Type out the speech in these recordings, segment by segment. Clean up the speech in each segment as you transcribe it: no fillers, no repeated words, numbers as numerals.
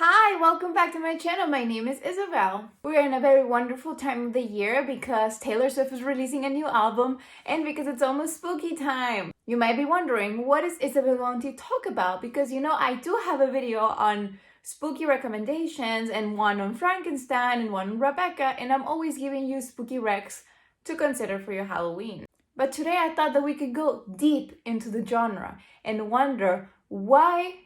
Hi, welcome back to my channel. My name is Isabel. We're in a very wonderful time of the year because Taylor Swift is releasing a new album and because it's almost spooky time. You might be wondering, what is Isabel going to talk about? Because I do have a video on spooky recommendations and one on Frankenstein and one on Rebecca, and I'm always giving you spooky recs to consider for your Halloween. But today I thought that we could go deep into the genre and wonder why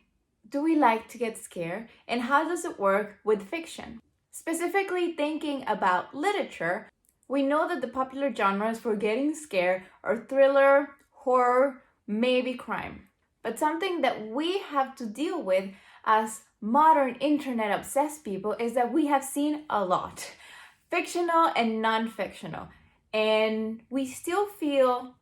do we like to get scared and how does it work with fiction? Specifically thinking about literature, we know that the popular genres for getting scared are thriller, horror, maybe crime. But something that we have to deal with as modern internet obsessed people is that we have seen a lot, fictional and non-fictional, and we still feel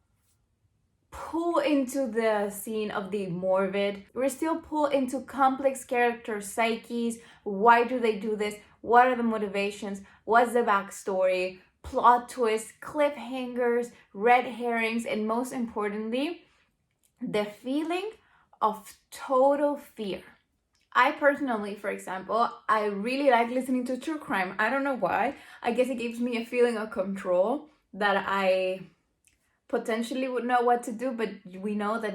pull into the scene of the morbid. We're still pulled into complex character psyches. Why do they do this? What are the motivations? What's the backstory? Plot twists, cliffhangers, red herrings, and most importantly, the feeling of total fear. I personally, for example, I really like listening to true crime. I don't know why. I guess it gives me a feeling of control that I potentially would know what to do, but we know that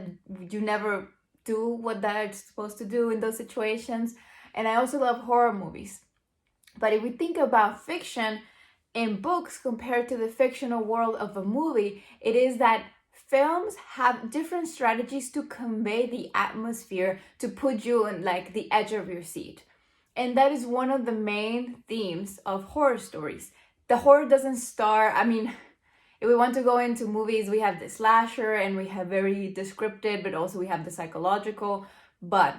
you never do what they're supposed to do in those situations. And I also love horror movies. But if we think about fiction in books compared to the fictional world of a movie, it is that films have different strategies to convey the atmosphere, to put you on like the edge of your seat. And that is one of the main themes of horror stories. The horror doesn't start, if we want to go into movies, we have the slasher and we have very descriptive, but also we have the psychological. But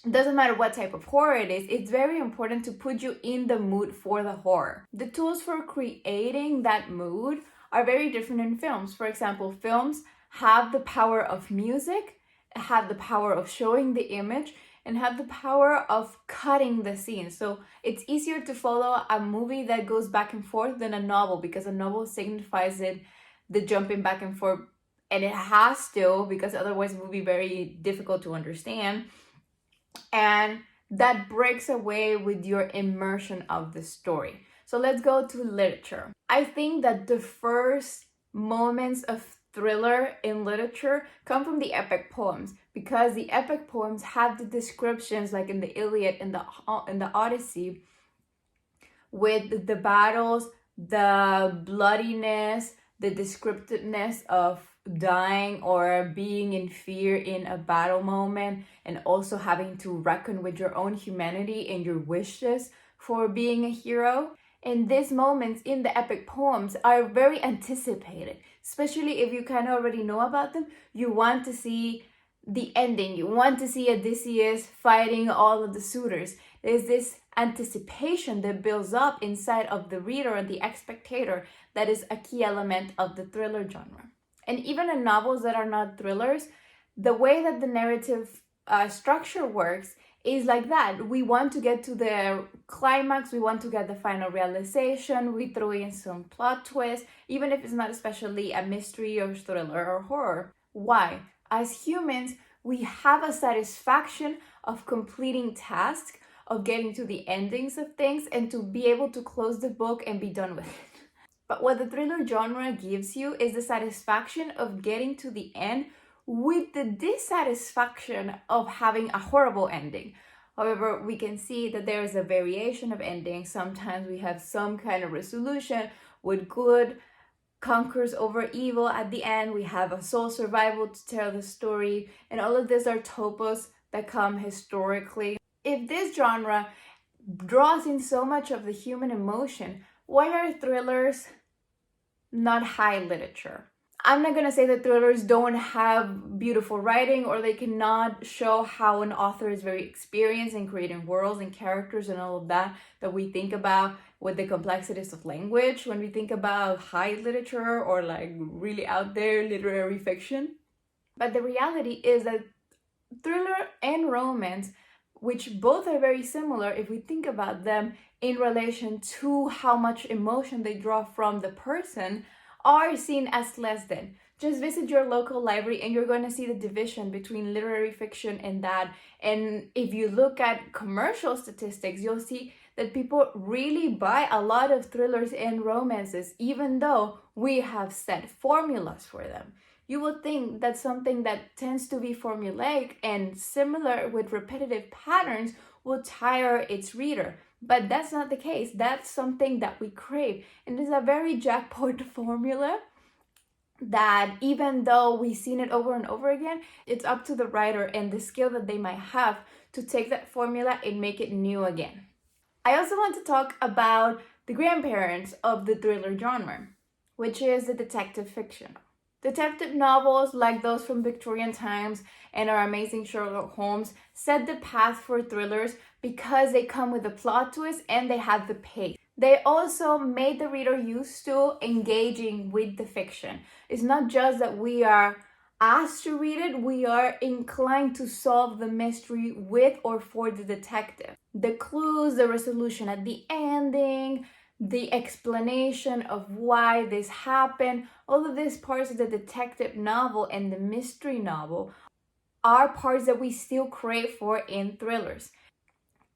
it doesn't matter what type of horror it is, it's very important to put you in the mood for the horror. The tools for creating that mood are very different in films. For example, films have the power of music, have the power of showing the image, and have the power of cutting the scene. So it's easier to follow a movie that goes back and forth than a novel, because a novel signifies the jumping back and forth, and it has to, because otherwise it would be very difficult to understand. And that breaks away with your immersion of the story. So let's go to literature. I think that the first moments of thriller in literature come from the epic poems, because the epic poems have the descriptions like in the Iliad and the Odyssey, with the battles, the bloodiness, the descriptiveness of dying or being in fear in a battle moment, and also having to reckon with your own humanity and your wishes for being a hero. And these moments in the epic poems are very anticipated, especially if you kind of already know about them. You want to see the ending. You want to see Odysseus fighting all of the suitors. There's this anticipation that builds up inside of the reader and the spectator that is a key element of the thriller genre. And even in novels that are not thrillers, the way that the narrative structure works is like that. We want to get to the climax, we want to get the final realization, we throw in some plot twist, even if it's not especially a mystery or thriller or horror. Why? As humans, we have a satisfaction of completing tasks, of getting to the endings of things, and to be able to close the book and be done with it. But what the thriller genre gives you is the satisfaction of getting to the end with the dissatisfaction of having a horrible ending. However, we can see that there is a variation of endings. Sometimes we have some kind of resolution with good conquers over evil at the end. We have a soul survival to tell the story, and all of these are topos that come historically. If this genre draws in so much of the human emotion, why are thrillers not high literature? I'm not going to say that thrillers don't have beautiful writing or they cannot show how an author is very experienced in creating worlds and characters and all of that we think about with the complexities of language when we think about high literature or like really out there literary fiction. But the reality is that thriller and romance, which both are very similar if we think about them in relation to how much emotion they draw from the person, are seen as less than. Just visit your local library and you're going to see the division between literary fiction and that. And if you look at commercial statistics, you'll see that people really buy a lot of thrillers and romances, even though we have set formulas for them. You would think that something that tends to be formulaic and similar with repetitive patterns will tire its reader. But that's not the case. That's something that we crave. And it's a very jackpot formula that even though we've seen it over and over again, it's up to the writer and the skill that they might have to take that formula and make it new again. I also want to talk about the grandparents of the thriller genre, which is the detective fiction. Detective novels like those from Victorian times and our amazing Sherlock Holmes set the path for thrillers because they come with a plot twist and they have the pace. They also made the reader used to engaging with the fiction. It's not just that we are asked to read it, we are inclined to solve the mystery with or for the detective. The clues, the resolution at the ending, the explanation of why this happened, all of these parts of the detective novel and the mystery novel are parts that we still crave for in thrillers.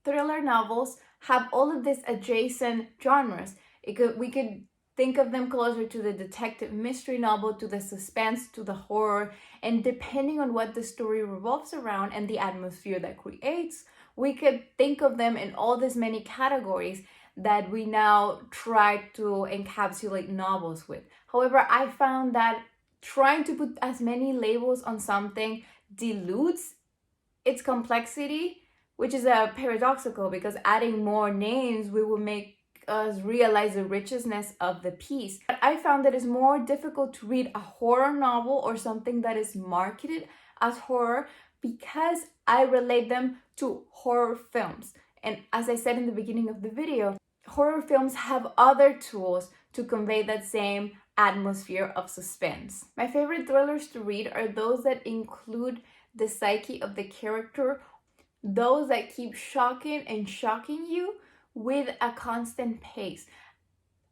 Thriller novels have all of these adjacent genres. We could think of them closer to the detective mystery novel, to the suspense, to the horror, and depending on what the story revolves around and the atmosphere that creates, we could think of them in all these many categories that we now try to encapsulate novels with. However, I found that trying to put as many labels on something dilutes its complexity, which is paradoxical because adding more names will make us realize the richness of the piece. But I found that it's more difficult to read a horror novel or something that is marketed as horror because I relate them to horror films. And as I said in the beginning of the video, horror films have other tools to convey that same atmosphere of suspense. My favorite thrillers to read are those that include the psyche of the character, those that keep shocking and shocking you with a constant pace.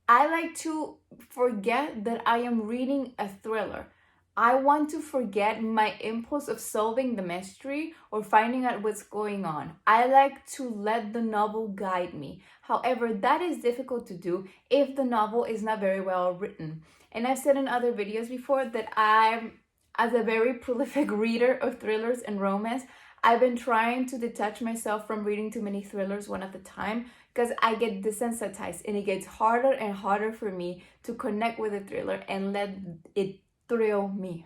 I like to forget that I am reading a thriller. I want to forget my impulse of solving the mystery or finding out what's going on. I like to let the novel guide me. However, that is difficult to do if the novel is not very well written. And I've said in other videos before that as a very prolific reader of thrillers and romance, I've been trying to detach myself from reading too many thrillers one at a time because I get desensitized and it gets harder and harder for me to connect with a thriller and let it thrill me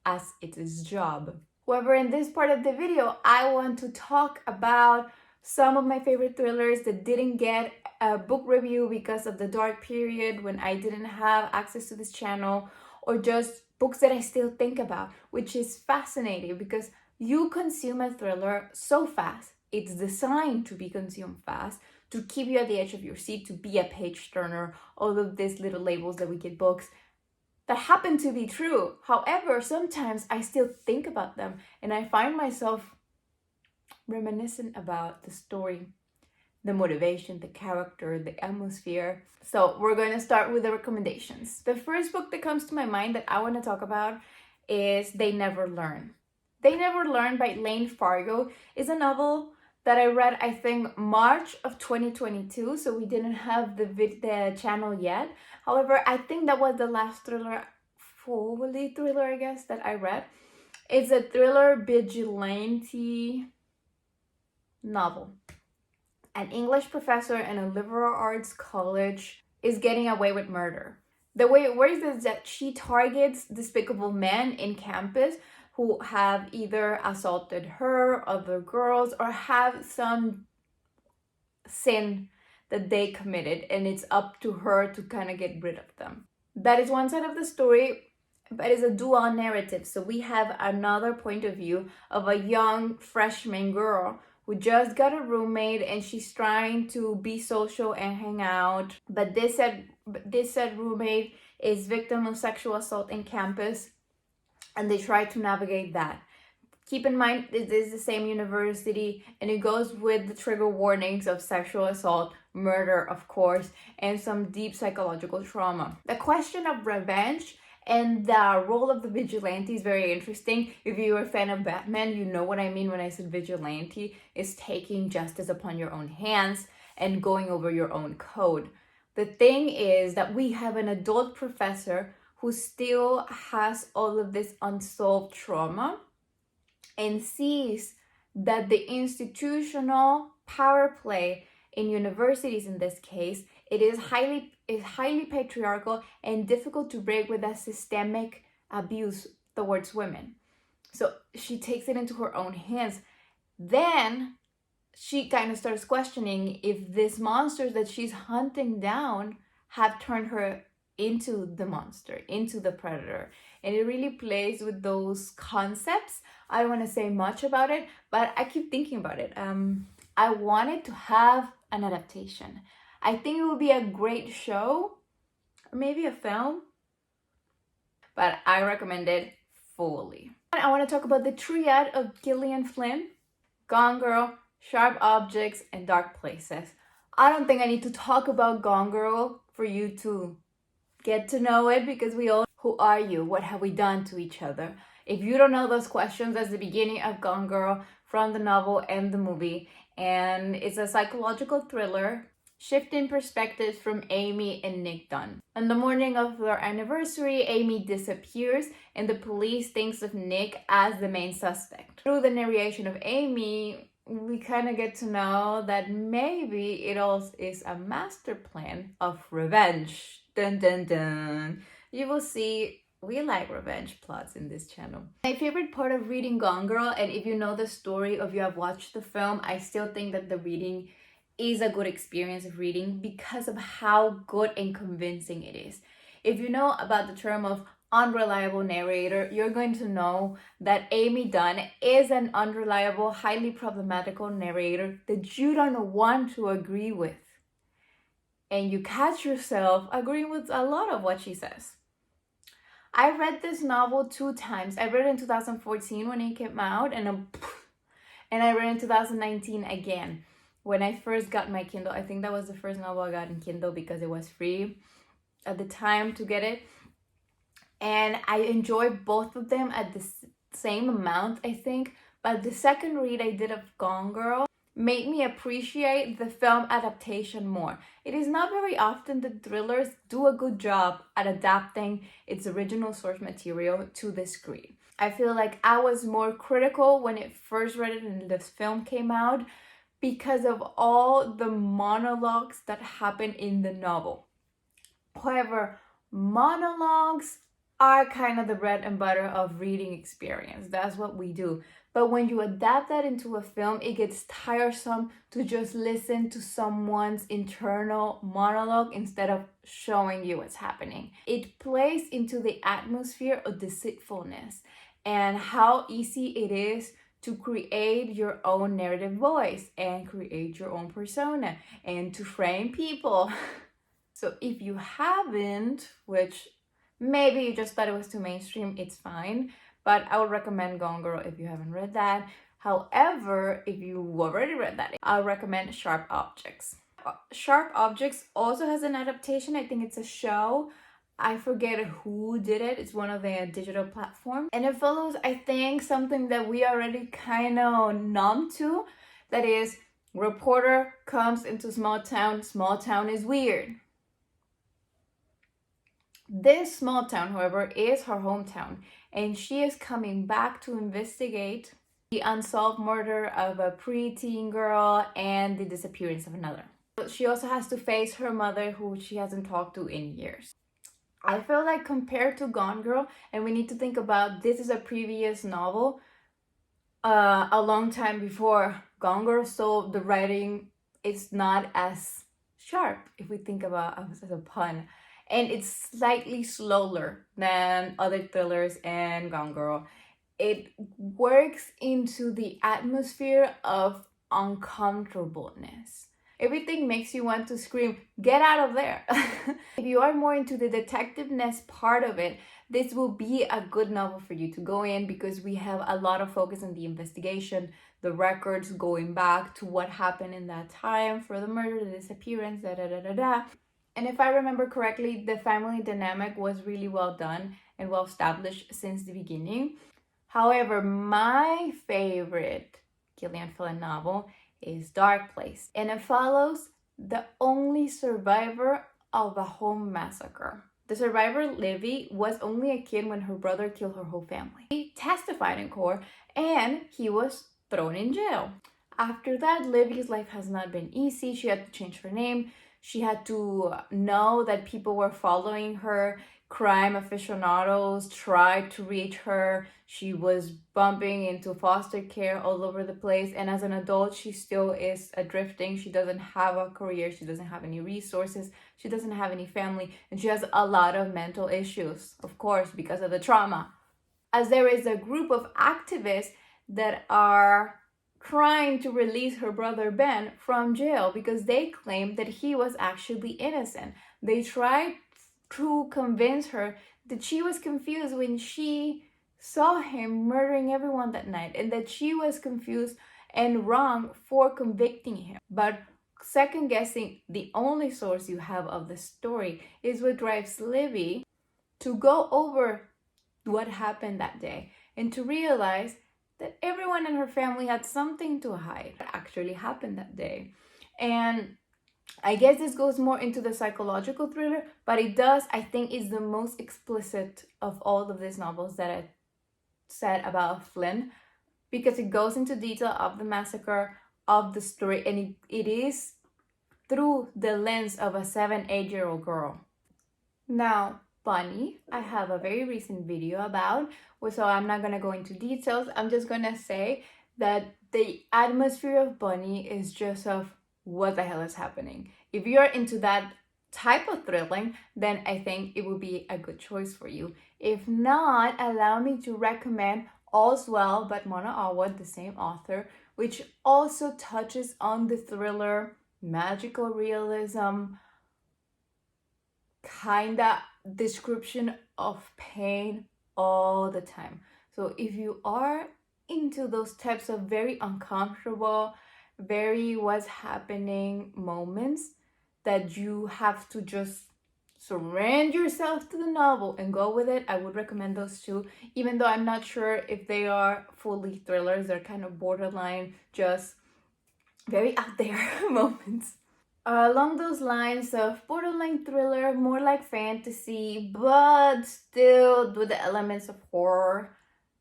as its job. However, in this part of the video, I want to talk about some of my favorite thrillers that didn't get a book review because of the dark period when I didn't have access to this channel, or just books that I still think about, which is fascinating because you consume a thriller so fast. It's designed to be consumed fast, to keep you at the edge of your seat, to be a page turner, all of these little labels that we get books that happen to be true. However, sometimes I still think about them and I find myself reminiscent about the story, the motivation, the character, the atmosphere. So we're going to start with the recommendations. The first book that comes to my mind that I want to talk about is They Never Learn. They Never Learn by Lane Fargo is a novel that I read, I think, March of 2022. So we didn't have the channel yet. However, I think that was the last fully thriller, I guess, that I read. It's a thriller vigilante novel. An English professor in a liberal arts college is getting away with murder. The way it works is that she targets despicable men in campus who have either assaulted her, other girls, or have some sin that they committed, and it's up to her to kind of get rid of them. That is one side of the story, but it's a dual narrative. So we have another point of view of a young freshman girl who just got a roommate and she's trying to be social and hang out. But this said roommate is victim of sexual assault in campus, and they try to navigate that. Keep in mind, it is the same university, and it goes with the trigger warnings of sexual assault, murder, of course, and some deep psychological trauma. The question of revenge And the role of the vigilante is very interesting. If you're a fan of Batman, you know what I mean when I said vigilante is taking justice upon your own hands and going over your own code. The thing is that we have an adult professor who still has all of this unsolved trauma and sees that the institutional power play in universities, in this case, it is highly patriarchal and difficult to break with a systemic abuse towards women. So she takes it into her own hands. Then she kind of starts questioning if these monsters that she's hunting down have turned her into the monster, into the predator. And it really plays with those concepts. I don't want to say much about it, but I keep thinking about it. I wanted to have an adaptation. I think it would be a great show, or maybe a film, but I recommend it fully. I want to talk about the triad of Gillian Flynn, Gone Girl, Sharp Objects, and Dark Places. I don't think I need to talk about Gone Girl for you to get to know it, because we all, who are you? What have we done to each other? If you don't know those questions, that's the beginning of Gone Girl from the novel and the movie. And it's a psychological thriller, shifting perspectives from Amy and Nick Dunn. On the morning of their anniversary, Amy disappears and the police thinks of Nick as the main suspect. Through the narration of Amy, we kind of get to know that maybe it all is a master plan of revenge. Dun dun dun. You will see, we like revenge plots in this channel. My favorite part of reading Gone Girl, and if you know the story or if you have watched the film, I still think that the reading is a good experience of reading because of how good and convincing it is. If you know about the term of unreliable narrator, you're going to know that Amy Dunn is an unreliable, highly problematical narrator that you don't want to agree with. And you catch yourself agreeing with a lot of what she says. I read this novel 2 times. I read it in 2014 when it came out, and I read it in 2019 again when I first got my Kindle. I think that was the first novel I got in Kindle because it was free at the time to get it. And I enjoyed both of them at the same amount, I think. But the second read I did of Gone Girl made me appreciate the film adaptation more. It is not very often that thrillers do a good job at adapting its original source material to the screen. I feel like I was more critical when it first read it and this film came out because of all the monologues that happen in the novel. However, monologues are kind of the bread and butter of reading experience. That's what we do. But when you adapt that into a film, it gets tiresome to just listen to someone's internal monologue instead of showing you what's happening. It plays into the atmosphere of deceitfulness and how easy it is to create your own narrative voice and create your own persona and to frame people. So if you haven't, which maybe you just thought it was too mainstream, it's fine. But I would recommend Gone Girl if you haven't read that. However, if you already read that, I'll recommend Sharp Objects. Sharp Objects also has an adaptation. I think it's a show. I forget who did it. It's one of the digital platforms. And it follows, I think, something that we already kind of numb to. That is, reporter comes into small town is weird. This small town, however, is her hometown, and she is coming back to investigate the unsolved murder of a preteen girl and the disappearance of another. She also has to face her mother, who she hasn't talked to in years. I feel like compared to Gone Girl, and we need to think about this is a previous novel, a long time before Gone Girl, so the writing is not as sharp, if we think about it as a pun. And it's slightly slower than other thrillers and Gone Girl. It works into the atmosphere of uncomfortableness. Everything makes you want to scream, get out of there. If you are more into the detectiveness part of it, this will be a good novel for you to go in because we have a lot of focus on the investigation, the records going back to what happened in that time for the murder, the disappearance, And if I remember correctly, the family dynamic was really well done. and well established since the beginning. However, my favorite Gillian Flynn novel is Dark Place, and it follows the only survivor of a home massacre. The survivor, Livy, was only a kid when her brother killed her whole family. He testified in court and he was thrown in jail. After that, Livy's life has not been easy. She had to change her name. She had to know that people were following her. Crime aficionados tried to reach her. She was bumping into foster care all over the place. And as an adult, she still is drifting. She doesn't have a career. She doesn't have any resources. She doesn't have any family. And she has a lot of mental issues, of course, because of the trauma. As there is a group of activists that are trying to release her brother Ben from jail because they claim that he was actually innocent. They tried to convince her that she was confused when she saw him murdering everyone that night, and that she was confused and wrong for convicting him. But second guessing the only source you have of the story is what drives Livy to go over what happened that day and to realize that everyone in her family had something to hide that actually happened that day. And I guess this goes more into the psychological thriller, but it does, I think, is the most explicit of all of these novels that I said about Flynn, because it goes into detail of the massacre, of the story, and it is through the lens of a 7-8-year-old girl. Now, Bunny, I have a very recent video about, so I'm not going to go into details. I'm just going to say that the atmosphere of Bunny is just of what the hell is happening. If you're into that type of thrilling, then I think it would be a good choice for you. If not, allow me to recommend All's Well by Mona Awad, the same author, which also touches on the thriller, magical realism, kinda description of pain all the time. So if you are into those types of very uncomfortable, very what's happening moments that you have to just surrender yourself to the novel and go with it, I would recommend those two, even though I'm not sure if they are fully thrillers. They're kind of borderline, just very out there moments. Along those lines of borderline thriller, more like fantasy, but still with the elements of horror,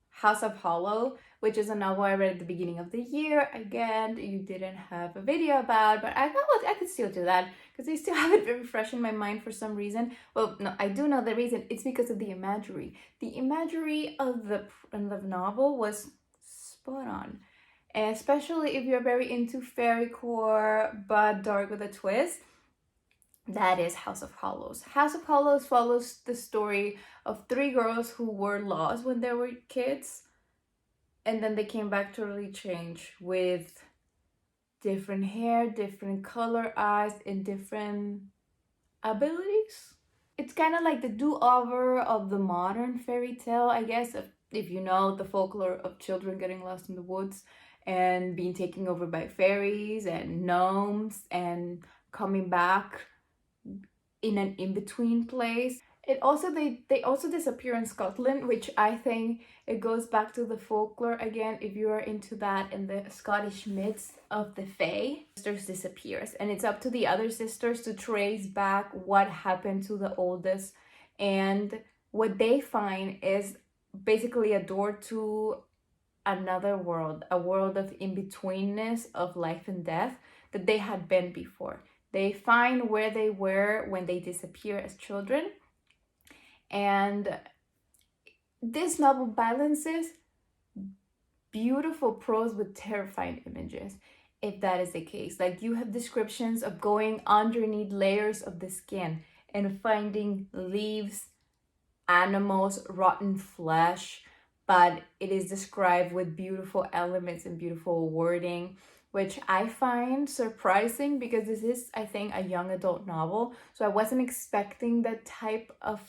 House of Hollow, which is a novel I read at the beginning of the year. Again, you didn't have a video about, but I thought I could still do that because I still have it very fresh in my mind for some reason. Well, no, I do know the reason. It's because of the imagery. The imagery of the novel was spot on. And especially if you're very into fairycore but dark with a twist, that is House of Hollows. House of Hollows follows the story of 3 girls who were lost when they were kids, and then they came back totally changed with different hair, different color eyes, and different abilities. It's kind of like the do-over of the modern fairy tale, I guess, if you know the folklore of children getting lost in the woods and being taken over by fairies and gnomes and coming back in an in-between place. They also disappear in Scotland, which I think it goes back to the folklore again. If you are into that, in the Scottish myths of the Fae, sisters disappears, and it's up to the other sisters to trace back what happened to the oldest, and what they find is basically a door to another world, a world of in-betweenness of life and death that they had been before. They find where they were when they disappear as children. And this novel balances beautiful prose with terrifying images, if that is the case. Like, you have descriptions of going underneath layers of the skin and finding leaves, animals, rotten flesh, but it is described with beautiful elements and beautiful wording, which I find surprising because this is, I think, a young adult novel. So I wasn't expecting that type of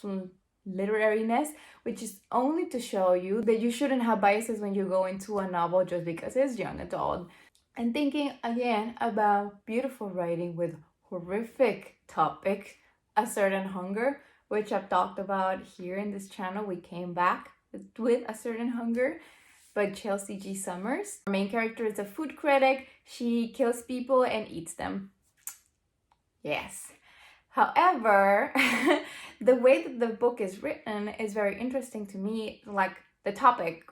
literariness, which is only to show you that you shouldn't have biases when you go into a novel just because it's young adult. And thinking again about beautiful writing with horrific topic, A Certain Hunger, which I've talked about here in this channel. We came back with A Certain Hunger by Chelsea G. Summers. Our main character is a food critic. She kills people and eats them. Yes. However, the way that the book is written is very interesting to me. Like, the topic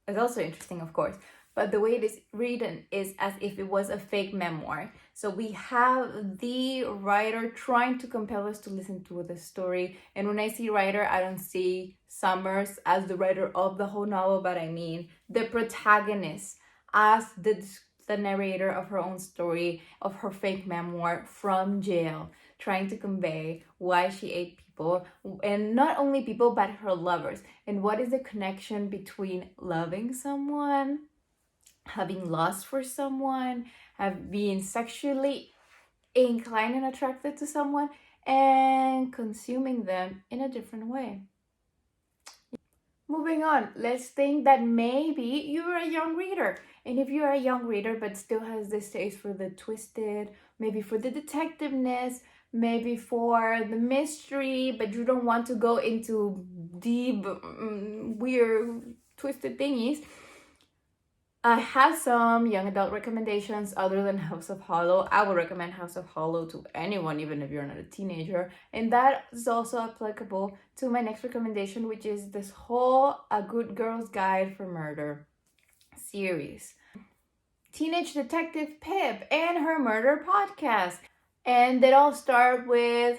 is also interesting, of course, but the way it is written is as if it was a fake memoir. So we have the writer trying to compel us to listen to the story. And when I see writer, I don't see Summers as the writer of the whole novel, but I mean the protagonist as the narrator of her own story, of her fake memoir from jail, trying to convey why she ate people, and not only people, but her lovers. And what is the connection between loving someone, having lust for someone, being sexually inclined and attracted to someone, and consuming them in a different way. Moving on, let's think that maybe you're a young reader. And if you're a young reader but still has this taste for the twisted, maybe for the detectiveness, maybe for the mystery, but you don't want to go into deep, weird, twisted thingies, I have some young adult recommendations other than House of Hollow. I would recommend House of Hollow to anyone, even if you're not a teenager. And that is also applicable to my next recommendation, which is this whole A Good Girl's Guide for Murder series. Teenage Detective Pip and her murder podcast. And they all start with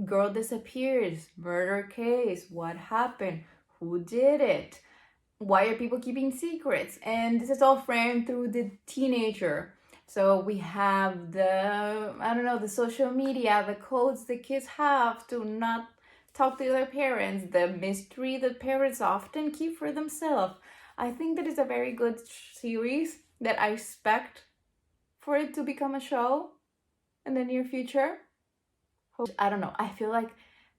girl disappears, murder case, what happened, who did it, why are people keeping secrets? And this is all framed through the teenager. So we have the social media, the codes the kids have to not talk to their parents, the mystery that parents often keep for themselves. I think that is a very good series that I expect for it to become a show in the near future. I don't know. I feel like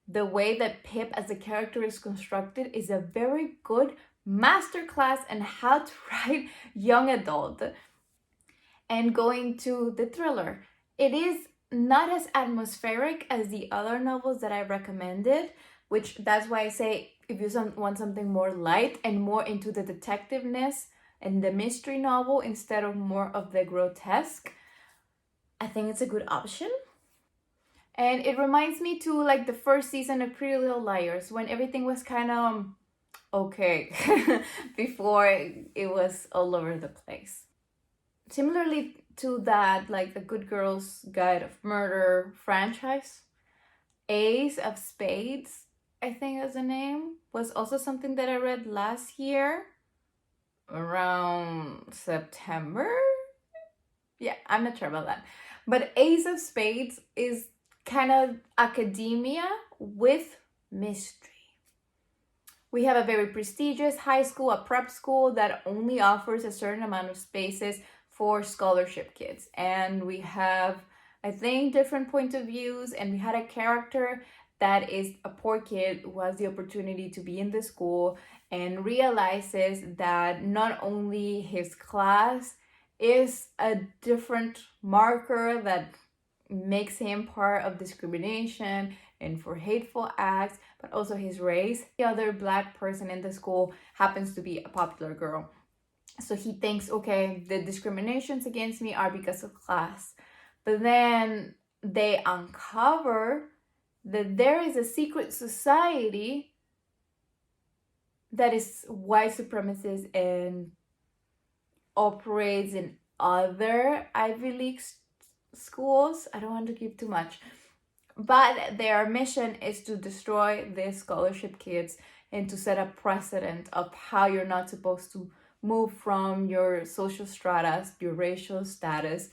the way that Pip as a character is constructed is a very good masterclass in how to write young adult. And going to the thriller, it is not as atmospheric as the other novels that I recommended, which that's why I say if you want something more light and more into the detectiveness and the mystery novel instead of more of the grotesque, I think it's a good option. And it reminds me to like the first season of Pretty Little Liars, when everything was kind of okay before it was all over the place. Similarly to that, like the Good Girl's Guide of Murder franchise, Ace of Spades, I think is the name, was also something that I read last year around September. Yeah, I'm not sure about that. But Ace of Spades is kind of academia with mystery. We have a very prestigious high school, a prep school that only offers a certain amount of spaces for scholarship kids. And we have, I think, different point of views. And we had a character that is a poor kid who has the opportunity to be in the school and realizes that not only his class is a different marker that makes him part of discrimination and for hateful acts, but also his race. The other Black person in the school happens to be a popular girl. So he thinks, okay, the discriminations against me are because of class. But then they uncover that there is a secret society that is white supremacist and operates in other Ivy League schools. I don't want to give too much, but their mission is to destroy these scholarship kids and to set a precedent of how you're not supposed to move from your social strata, your racial status.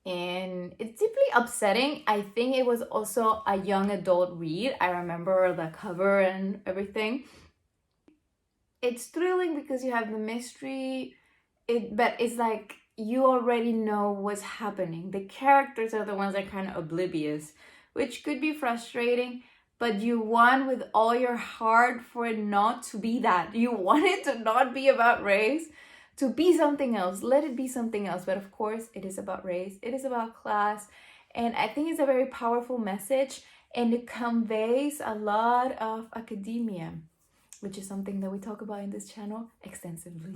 And it's deeply upsetting. I think it was also a young adult read. I remember the cover and everything. It's thrilling because you have the mystery, but it's like you already know what's happening. The characters are the ones that are kind of oblivious, which could be frustrating, but you want with all your heart for it not to be that. You want it to not be about race, to be something else. Let it be something else. But of course, it is about race. It is about class. And I think it's a very powerful message, and it conveys a lot of academia, which is something that we talk about in this channel extensively.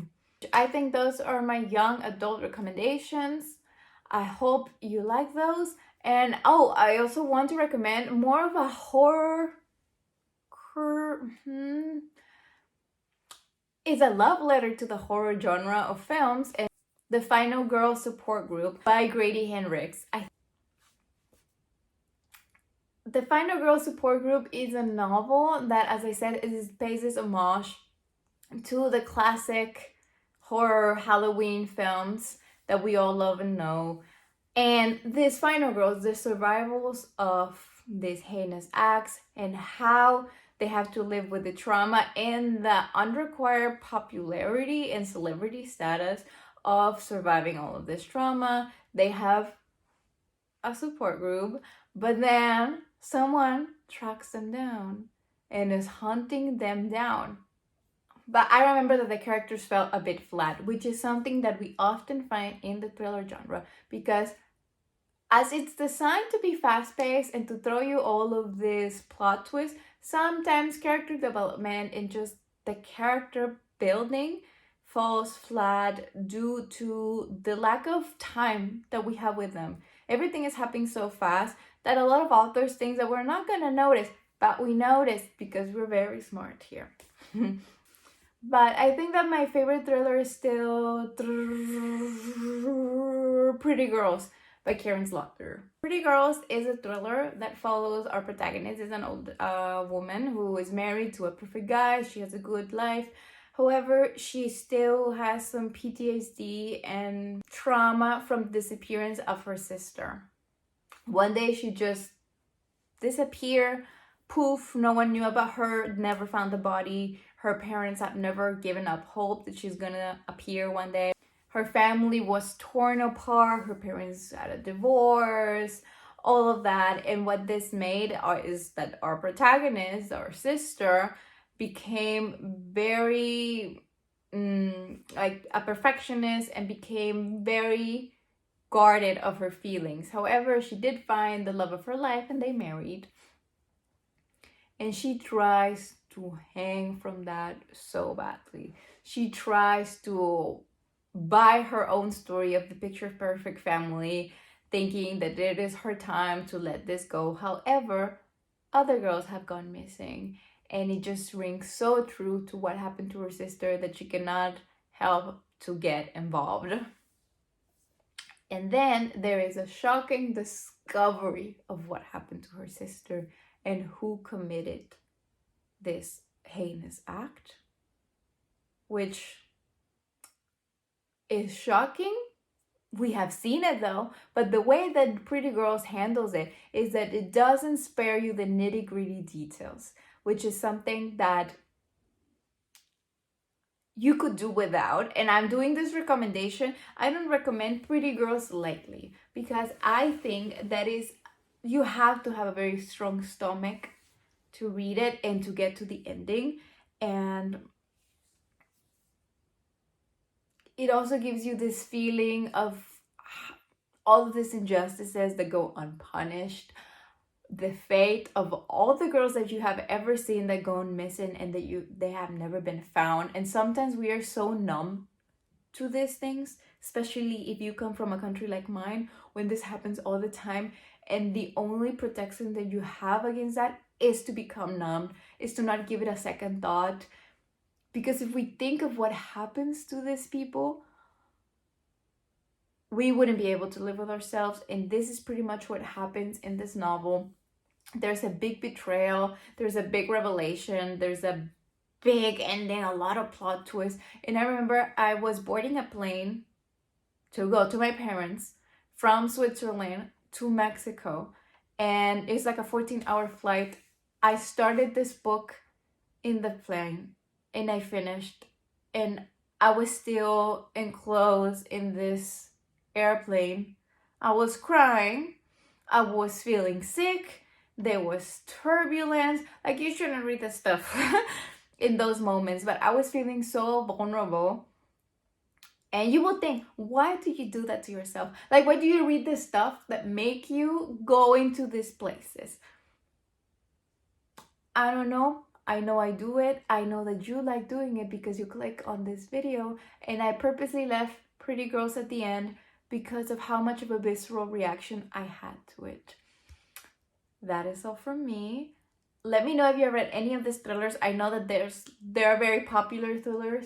I think those are my young adult recommendations. I hope you like those. And oh, I also want to recommend more of a horror. It's a love letter to the horror genre of films, and The Final Girl Support Group by Grady Hendrix. The Final Girl Support Group is a novel that, as I said, pays this homage to the classic horror Halloween films that we all love and know. And these final girls, the survivals of these heinous acts and how they have to live with the trauma and the unrequired popularity and celebrity status of surviving all of this trauma. They have a support group, but then someone tracks them down and is hunting them down. But I remember that the characters felt a bit flat, which is something that we often find in the thriller genre, because as it's designed to be fast-paced and to throw you all of this plot twists, sometimes character development and just the character building falls flat due to the lack of time that we have with them. Everything is happening so fast that a lot of authors think that we're not going to notice, but we notice because we're very smart here. But I think that my favorite thriller is still Pretty Girls by Karen Slaughter. Pretty Girls is a thriller that follows our protagonist is an old woman who is married to a perfect guy. She has a good life. However, she still has some PTSD and trauma from the disappearance of her sister. One day she just disappeared. Poof, no one knew about her, never found the body. Her parents have never given up hope that she's gonna appear one day. Her family was torn apart. Her parents had a divorce, all of that. And what this made is that our protagonist, our sister, became very like a perfectionist and became very guarded of her feelings. However, she did find the love of her life and they married. And she tries to hang from that so badly. She tries to buy her own story of the picture perfect family, thinking that it is her time to let this go. However, other girls have gone missing, and it just rings so true to what happened to her sister that she cannot help to get involved. And then there is a shocking discovery of what happened to her sister and who committed this heinous act, which is shocking. We have seen it though, but the way that Pretty Girls handles it is that it doesn't spare you the nitty-gritty details, which is something that you could do without. And I'm doing this recommendation. I don't recommend Pretty Girls lightly, because I think that you have to have a very strong stomach to read it and to get to the ending. And it also gives you this feeling of all of these injustices that go unpunished, the fate of all the girls that you have ever seen that go missing and that they have never been found. And sometimes we are so numb to these things, especially if you come from a country like mine, when this happens all the time, and the only protection that you have against that is to become numb, is to not give it a second thought. Because if we think of what happens to these people, we wouldn't be able to live with ourselves. And this is pretty much what happens in this novel. There's a big betrayal, there's a big revelation, there's a big ending, a lot of plot twists. And I remember I was boarding a plane to go to my parents from Switzerland to Mexico, and it's like a 14-hour flight. I started this book in the plane and I finished, and I was still enclosed in this airplane. I was crying, I was feeling sick, there was turbulence. Like, you shouldn't read this stuff in those moments, but I was feeling so vulnerable. And you will think, why do you do that to yourself? Like, why do you read this stuff that make you go into these places? I don't know. I know I do it. I know that you like doing it because you click on this video. And I purposely left Pretty Girls at the end because of how much of a visceral reaction I had to it. That is all from me. Let me know if you have read any of these thrillers. I know that there are very popular thrillers.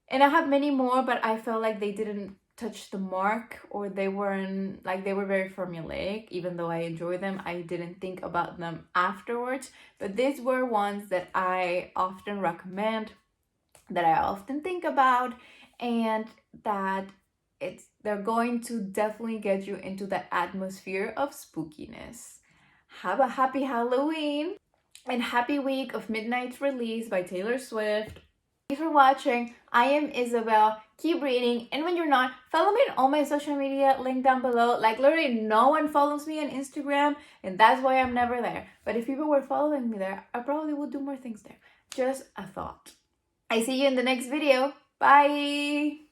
And I have many more, but I felt like they didn't touch the mark, or they weren't, like, they were very formulaic. Even though I enjoy them, I didn't think about them afterwards. But these were ones that I often recommend, that I often think about, and that they're going to definitely get you into that atmosphere of spookiness. Have a happy Halloween and happy week of Midnight's Release by Taylor Swift. Thanks for watching. I am Isabel. Keep reading, and when you're not, follow me on all my social media, link down below. Like, literally no one follows me on Instagram, and that's why I'm never there. But if people were following me there, I probably would do more things there. Just a thought. I see you in the next video. Bye!